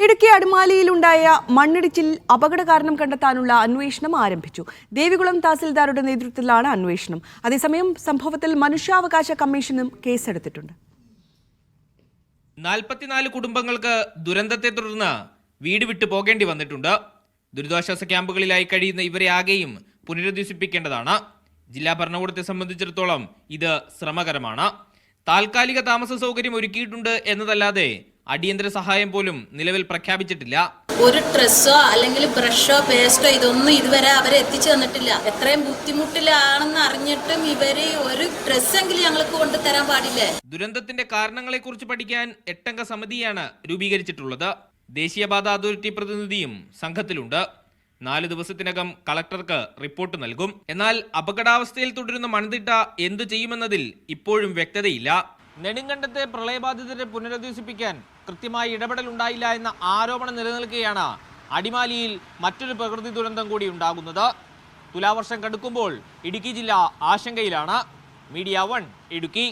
ഇടുക്കി അടിമാലിയിലുണ്ടായ മണ്ണിടിച്ചിൽ അപകട കാരണം കണ്ടെത്താനുള്ള അന്വേഷണം ആരംഭിച്ചു. ദേവികുളം തഹസിൽദാരുടെ നേതൃത്വത്തിലാണ് അന്വേഷണം. അതേസമയം സംഭവത്തിൽ മനുഷ്യാവകാശ കമ്മീഷനും കേസെടുത്തിട്ടുണ്ട്. 44 കുടുംബങ്ങൾക്ക് ദുരന്തത്തെ തുടർന്ന് വീട് വിട്ടു പോകേണ്ടി വന്നിട്ടുണ്ട്. ദുരിതാശ്വാസ ക്യാമ്പുകളിലായി കഴിയുന്ന ഇവരെ ആകെയും പുനരധിവസിപ്പിക്കേണ്ടതാണ്. ജില്ലാ ഭരണകൂടത്തെ സംബന്ധിച്ചിടത്തോളം ഇത് ശ്രമകരമാണ്. താൽക്കാലിക താമസ സൗകര്യം ഒരുക്കിയിട്ടുണ്ട് എന്നതല്ലാതെ അടിയന്തര സഹായം പോലും നിലവിൽ പ്രഖ്യാപിച്ചിട്ടില്ല. ഒരു ഡ്രസ്സോ അല്ലെങ്കിൽ ബ്രഷോ പേസ്റ്റോ ഇതൊന്നും ഇതുവരെ അവരെ എത്തിച്ചു തന്നിട്ടില്ല. എത്രയും ബുദ്ധിമുട്ടിലാണെന്ന് അറിഞ്ഞിട്ടും ഇവര് ഒരു ഡ്രസ്സെങ്കിലും ഞങ്ങൾക്ക് കൊണ്ടുതരാൻ പാടില്ലേ? ദുരന്തത്തിന്റെ കാരണങ്ങളെ കുറിച്ച് പഠിക്കാൻ 8 അംഗ സമിതിയാണ് രൂപീകരിച്ചിട്ടുള്ളത്. ദേശീയപാത അതോറിറ്റി പ്രതിനിധിയും സംഘത്തിലുണ്ട്. 4 ദിവസത്തിനകം കളക്ടർക്ക് റിപ്പോർട്ട് നൽകും. എന്നാൽ അപകടാവസ്ഥയിൽ തുടരുന്ന മൺതിട്ട എന്തു ചെയ്യുമെന്നതിൽ ഇപ്പോഴും വ്യക്തതയില്ല. നെടുങ്കണ്ടത്തെ പ്രളയബാധിതരെ പുനരധിവസിപ്പിക്കാൻ കൃത്യമായി ഇടപെടൽ ഉണ്ടായില്ല എന്ന ആരോപണം നിലനിൽക്കുകയാണ് അടിമാലിയിൽ മറ്റൊരു പ്രകൃതി ദുരന്തം കൂടി ഉണ്ടാകുന്നത്. തുലാവർഷം കടുക്കുമ്പോൾ ഇടുക്കി ജില്ല ആശങ്കയിലാണ്. മീഡിയ 1 ഇടുക്കി.